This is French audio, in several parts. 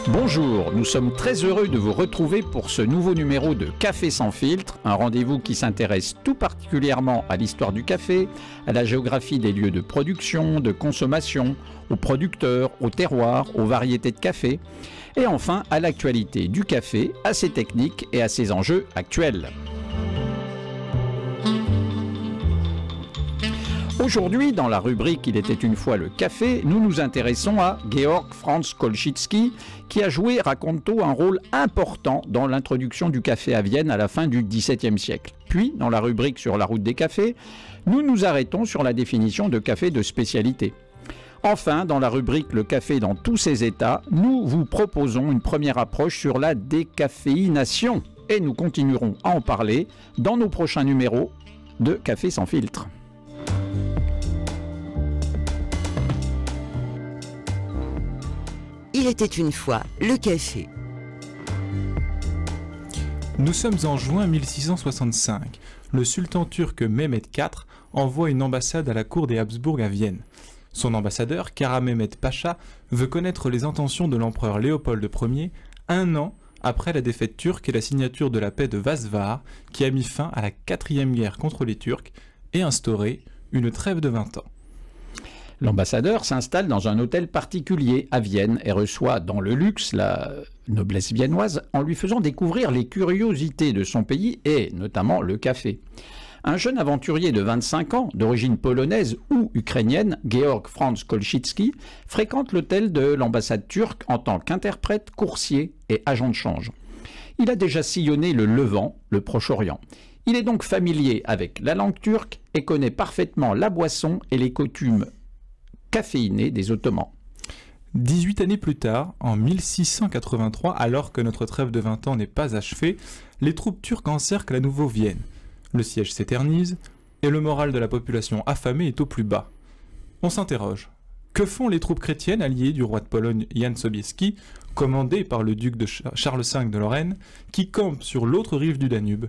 Bonjour, nous sommes très heureux de vous retrouver pour ce nouveau numéro de Café sans filtre, un rendez-vous qui s'intéresse tout particulièrement à l'histoire du café, à la géographie des lieux de production, de consommation, aux producteurs, aux terroirs, aux variétés de café, et enfin à l'actualité du café, à ses techniques et à ses enjeux actuels. Aujourd'hui, dans la rubrique « Il était une fois le café », nous nous intéressons à Georg Franz Kolchitsky, qui a joué, raconte-t-on, un rôle important dans l'introduction du café à Vienne à la fin du XVIIe siècle. Puis, dans la rubrique sur la route des cafés, nous nous arrêtons sur la définition de café de spécialité. Enfin, dans la rubrique « Le café dans tous ses états », nous vous proposons une première approche sur la décaféination. Et nous continuerons à en parler dans nos prochains numéros de Café sans filtre. Il était une fois le café. Nous sommes en juin 1665. Le sultan turc Mehmed IV envoie une ambassade à la cour des Habsbourg à Vienne. Son ambassadeur, Kara Mehmed Pacha, veut connaître les intentions de l'empereur Léopold Ier, un an après la défaite turque et la signature de la paix de Vasvar, qui a mis fin à la 4e guerre contre les Turcs et instauré une trêve de 20 ans. L'ambassadeur s'installe dans un hôtel particulier à Vienne et reçoit dans le luxe la noblesse viennoise en lui faisant découvrir les curiosités de son pays et notamment le café. Un jeune aventurier de 25 ans, d'origine polonaise ou ukrainienne, Georg Franz Kolchitsky, fréquente l'hôtel de l'ambassade turque en tant qu'interprète, coursier et agent de change. Il a déjà sillonné le Levant, le Proche-Orient. Il est donc familier avec la langue turque et connaît parfaitement la boisson et les coutumes caféiné des Ottomans. 18 années plus tard, en 1683, alors que notre trêve de 20 ans n'est pas achevée, les troupes turques encerclent à nouveau Vienne. Le siège s'éternise et le moral de la population affamée est au plus bas. On s'interroge. Que font les troupes chrétiennes alliées du roi de Pologne Jan Sobieski, commandées par le duc de Charles V de Lorraine, qui campent sur l'autre rive du Danube?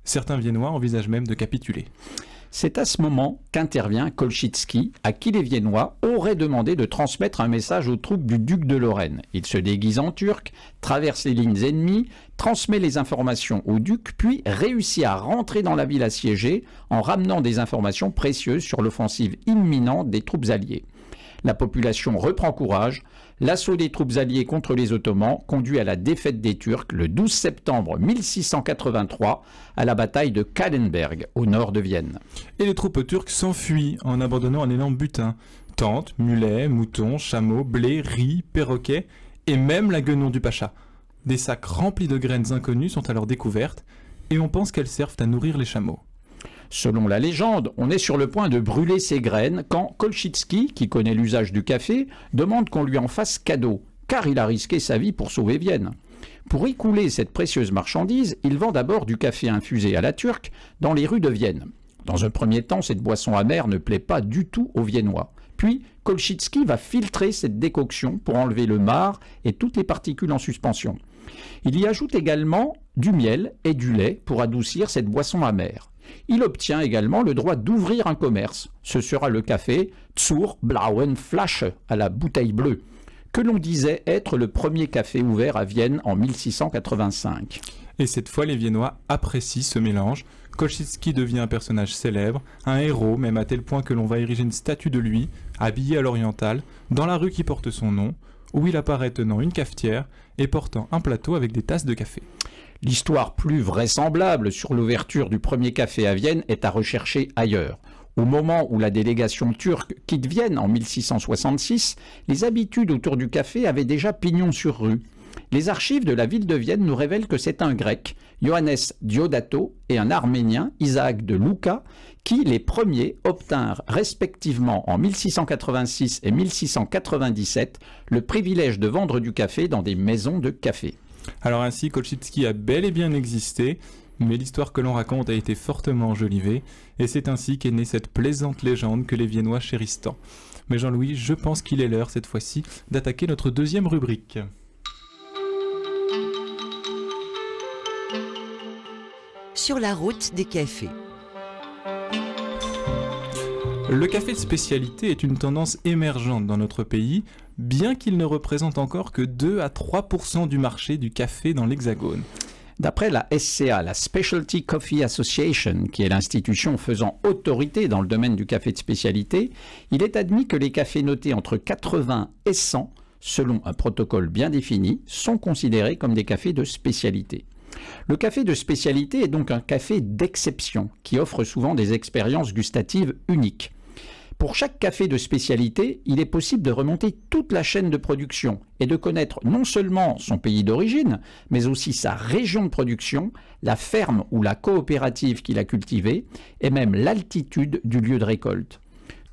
Certains Viennois envisagent même de capituler. C'est à ce moment qu'intervient Kolchitsky, à qui les Viennois auraient demandé de transmettre un message aux troupes du duc de Lorraine. Il se déguise en turc, traverse les lignes ennemies, transmet les informations au duc, puis réussit à rentrer dans la ville assiégée en ramenant des informations précieuses sur l'offensive imminente des troupes alliées. La population reprend courage. L'assaut des troupes alliées contre les Ottomans conduit à la défaite des Turcs le 12 septembre 1683 à la bataille de Kahlenberg, au nord de Vienne. Et les troupes turques s'enfuient en abandonnant un énorme butin. Tentes, mulets, moutons, chameaux, blé, riz, perroquets et même la guenon du pacha. Des sacs remplis de graines inconnues sont alors découvertes et on pense qu'elles servent à nourrir les chameaux. Selon la légende, on est sur le point de brûler ces graines quand Kolchitsky, qui connaît l'usage du café, demande qu'on lui en fasse cadeau, car il a risqué sa vie pour sauver Vienne. Pour écouler cette précieuse marchandise, il vend d'abord du café infusé à la turque dans les rues de Vienne. Dans un premier temps, cette boisson amère ne plaît pas du tout aux Viennois. Puis, Kolchitsky va filtrer cette décoction pour enlever le marc et toutes les particules en suspension. Il y ajoute également du miel et du lait pour adoucir cette boisson amère. Il obtient également le droit d'ouvrir un commerce. Ce sera le café Zur blauen Flasche, à la bouteille bleue, que l'on disait être le premier café ouvert à Vienne en 1685. Et cette fois, les Viennois apprécient ce mélange. Kolchitsky devient un personnage célèbre, un héros, même à tel point que l'on va ériger une statue de lui, habillé à l'oriental, dans la rue qui porte son nom, où il apparaît tenant une cafetière et portant un plateau avec des tasses de café. L'histoire plus vraisemblable sur l'ouverture du premier café à Vienne est à rechercher ailleurs. Au moment où la délégation turque quitte Vienne en 1666, les habitudes autour du café avaient déjà pignon sur rue. Les archives de la ville de Vienne nous révèlent que c'est un grec, Johannes Diodato, et un arménien, Isaac de Luca, qui, les premiers, obtinrent respectivement en 1686 et 1697 le privilège de vendre du café dans des maisons de café. Alors ainsi, Kolchitsky a bel et bien existé, mais l'histoire que l'on raconte a été fortement enjolivée, et c'est ainsi qu'est née cette plaisante légende que les Viennois chérissent tant. Mais Jean-Louis, je pense qu'il est l'heure cette fois-ci d'attaquer notre deuxième rubrique. Sur la route des cafés. Le café de spécialité est une tendance émergente dans notre pays, bien qu'il ne représente encore que 2 à 3% du marché du café dans l'Hexagone. D'après la SCA, la Specialty Coffee Association, qui est l'institution faisant autorité dans le domaine du café de spécialité, il est admis que les cafés notés entre 80 et 100, selon un protocole bien défini, sont considérés comme des cafés de spécialité. Le café de spécialité est donc un café d'exception, qui offre souvent des expériences gustatives uniques. Pour chaque café de spécialité, il est possible de remonter toute la chaîne de production et de connaître non seulement son pays d'origine, mais aussi sa région de production, la ferme ou la coopérative qui l'a cultivé, et même l'altitude du lieu de récolte.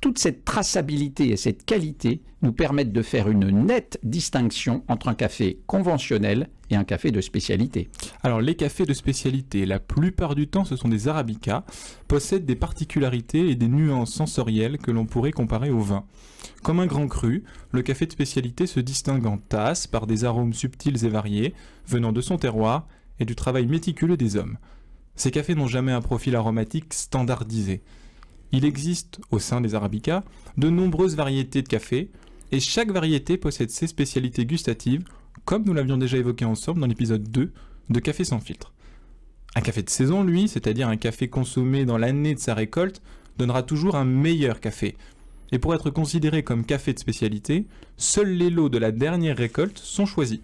Toute cette traçabilité et cette qualité nous permettent de faire une nette distinction entre un café conventionnel et un café de spécialité. Alors les cafés de spécialité, la plupart du temps ce sont des arabicas, possèdent des particularités et des nuances sensorielles que l'on pourrait comparer au vin. Comme un grand cru, le café de spécialité se distingue en tasse par des arômes subtils et variés, venant de son terroir et du travail méticuleux des hommes. Ces cafés n'ont jamais un profil aromatique standardisé. Il existe, au sein des arabicas, de nombreuses variétés de café, et chaque variété possède ses spécialités gustatives, comme nous l'avions déjà évoqué ensemble dans l'épisode 2 de Café sans filtre. Un café de saison, lui, c'est-à-dire un café consommé dans l'année de sa récolte, donnera toujours un meilleur café. Et pour être considéré comme café de spécialité, seuls les lots de la dernière récolte sont choisis.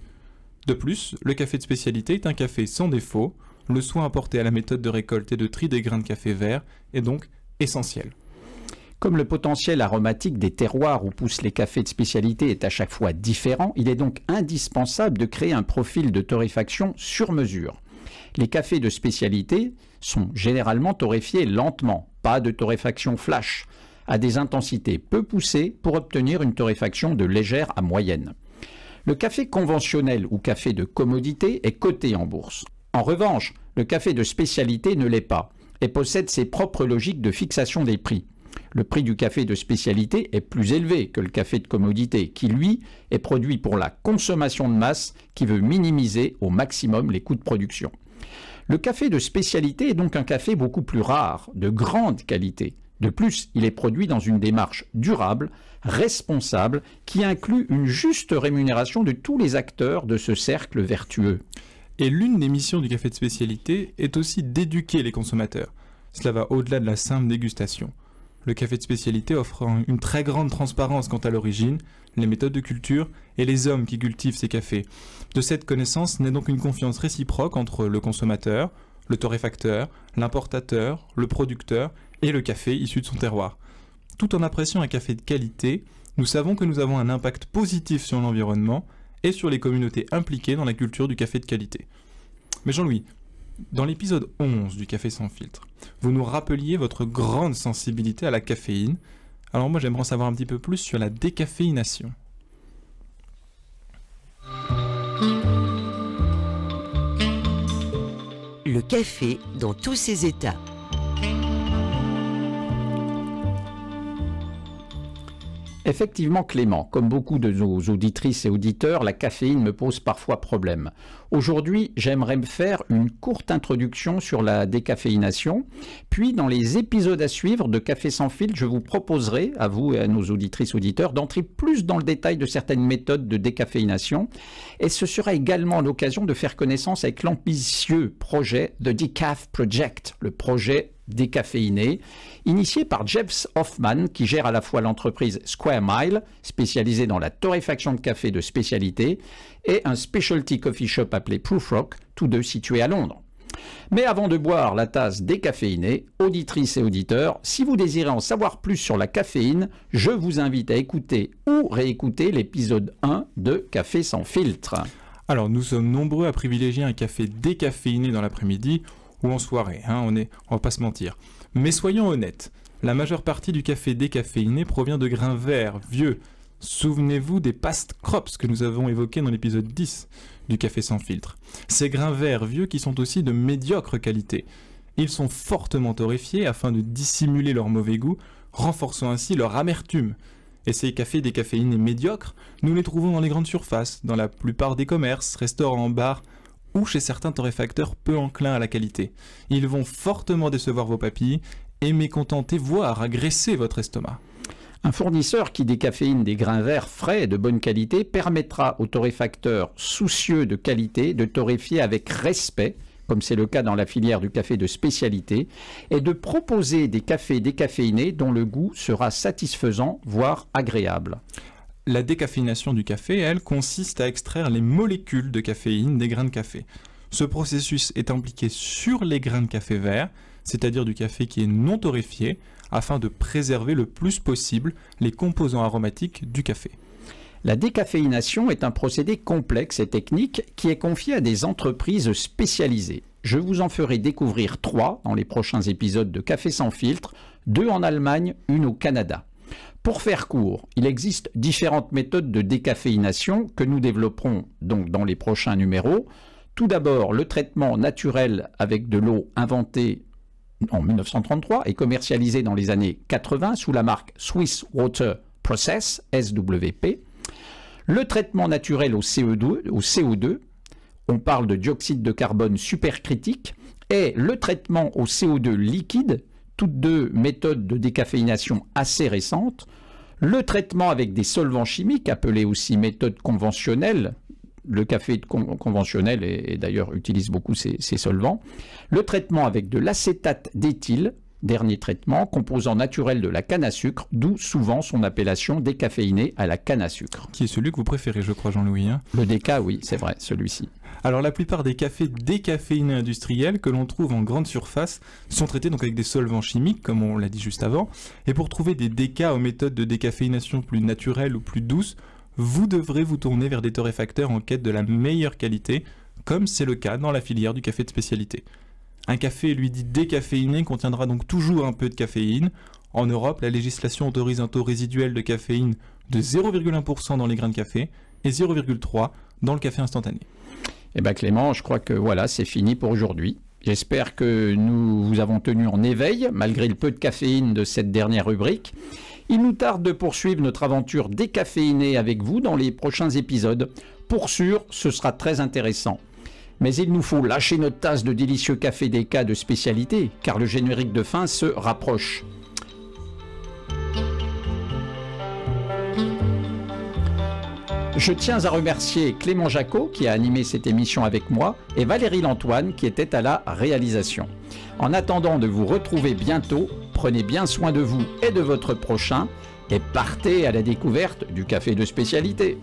De plus, le café de spécialité est un café sans défaut, le soin apporté à la méthode de récolte et de tri des grains de café vert est donc essentiel. Comme le potentiel aromatique des terroirs où poussent les cafés de spécialité est à chaque fois différent, il est donc indispensable de créer un profil de torréfaction sur mesure. Les cafés de spécialité sont généralement torréfiés lentement, pas de torréfaction flash, à des intensités peu poussées pour obtenir une torréfaction de légère à moyenne. Le café conventionnel ou café de commodité est coté en bourse. En revanche, le café de spécialité ne l'est pas et possède ses propres logiques de fixation des prix. Le prix du café de spécialité est plus élevé que le café de commodité, qui lui est produit pour la consommation de masse qui veut minimiser au maximum les coûts de production. Le café de spécialité est donc un café beaucoup plus rare, de grande qualité. De plus, il est produit dans une démarche durable, responsable, qui inclut une juste rémunération de tous les acteurs de ce cercle vertueux. Et l'une des missions du café de spécialité est aussi d'éduquer les consommateurs. Cela va au-delà de la simple dégustation. Le café de spécialité offre une très grande transparence quant à l'origine, les méthodes de culture et les hommes qui cultivent ces cafés. De cette connaissance naît donc une confiance réciproque entre le consommateur, le torréfacteur, l'importateur, le producteur et le café issu de son terroir. Tout en appréciant un café de qualité, nous savons que nous avons un impact positif sur l'environnement et sur les communautés impliquées dans la culture du café de qualité. Mais Jean-Louis, dans l'épisode 11 du Café sans filtre, vous nous rappeliez votre grande sensibilité à la caféine. Alors moi j'aimerais en savoir un petit peu plus sur la décaféination. Le café dans tous ses états. Effectivement, Clément, comme beaucoup de nos auditrices et auditeurs, la caféine me pose parfois problème. Aujourd'hui, j'aimerais me faire une courte introduction sur la décaféination, puis dans les épisodes à suivre de Café sans filtre, je vous proposerai, à vous et à nos auditrices auditeurs, d'entrer plus dans le détail de certaines méthodes de décaféination, et ce sera également l'occasion de faire connaissance avec l'ambitieux projet The Decaf Project, le projet décaféiné, initié par Jeff Hoffman, qui gère à la fois l'entreprise Square Mile, spécialisée dans la torréfaction de café de spécialité, et un specialty coffee shop appelé Proof-Rock, tous deux situés à Londres. Mais avant de boire la tasse décaféinée, auditrices et auditeurs, si vous désirez en savoir plus sur la caféine, je vous invite à écouter ou réécouter l'épisode 1 de Café sans filtre. Alors nous sommes nombreux à privilégier un café décaféiné dans l'après-midi ou en soirée, on va pas se mentir. Mais soyons honnêtes, la majeure partie du café décaféiné provient de grains verts, vieux. Souvenez-vous des past crops que nous avons évoqués dans l'épisode 10 du Café sans filtre. Ces grains verts vieux qui sont aussi de médiocre qualité. Ils sont fortement torréfiés afin de dissimuler leur mauvais goût, renforçant ainsi leur amertume. Et ces cafés décaféinés médiocres, nous les trouvons dans les grandes surfaces, dans la plupart des commerces, restaurants, bars, ou chez certains torréfacteurs peu enclins à la qualité. Ils vont fortement décevoir vos papilles et mécontenter, voire agresser votre estomac. Un fournisseur qui décaféine des grains verts frais et de bonne qualité permettra aux torréfacteurs soucieux de qualité de torréfier avec respect, comme c'est le cas dans la filière du café de spécialité, et de proposer des cafés décaféinés dont le goût sera satisfaisant, voire agréable. La décaféination du café, elle, consiste à extraire les molécules de caféine des grains de café. Ce processus est impliqué sur les grains de café vert, c'est-à-dire du café qui est non torréfié, afin de préserver le plus possible les composants aromatiques du café. La décaféination est un procédé complexe et technique qui est confié à des entreprises spécialisées. Je vous en ferai découvrir 3 dans les prochains épisodes de Café sans filtre, 2 en Allemagne, 1 au Canada. Pour faire court, il existe différentes méthodes de décaféination que nous développerons donc dans les prochains numéros. Tout d'abord, le traitement naturel avec de l'eau inventée en 1933 et commercialisé dans les années 80 sous la marque Swiss Water Process, SWP. Le traitement naturel au CO2, on parle de dioxyde de carbone supercritique, et le traitement au CO2 liquide, toutes deux méthodes de décaféination assez récentes. Le traitement avec des solvants chimiques, appelé aussi méthode conventionnelle, le café conventionnel et d'ailleurs utilise beaucoup ces solvants. Le traitement avec de l'acétate d'éthyle, dernier traitement, composant naturel de la canne à sucre, d'où souvent son appellation décaféiné à la canne à sucre. Qui est celui que vous préférez, je crois, Jean-Louis, hein ? Le déca, oui, c'est vrai, celui-ci. Alors la plupart des cafés décaféinés industriels que l'on trouve en grande surface sont traités donc avec des solvants chimiques, comme on l'a dit juste avant. Et pour trouver des décas aux méthodes de décaféination plus naturelles ou plus douces, vous devrez vous tourner vers des torréfacteurs en quête de la meilleure qualité, comme c'est le cas dans la filière du café de spécialité. Un café, lui dit décaféiné, contiendra donc toujours un peu de caféine. En Europe, la législation autorise un taux résiduel de caféine de 0,1% dans les grains de café et 0,3% dans le café instantané. Eh bien Clément, je crois que voilà, c'est fini pour aujourd'hui. J'espère que nous vous avons tenu en éveil, malgré le peu de caféine de cette dernière rubrique. Il nous tarde de poursuivre notre aventure décaféinée avec vous dans les prochains épisodes. Pour sûr, ce sera très intéressant. Mais il nous faut lâcher notre tasse de délicieux café déca de spécialité, car le générique de fin se rapproche. Je tiens à remercier Clément Jacot qui a animé cette émission avec moi et Valérie Lantoine qui était à la réalisation. En attendant de vous retrouver bientôt, prenez bien soin de vous et de votre prochain et partez à la découverte du café de spécialité.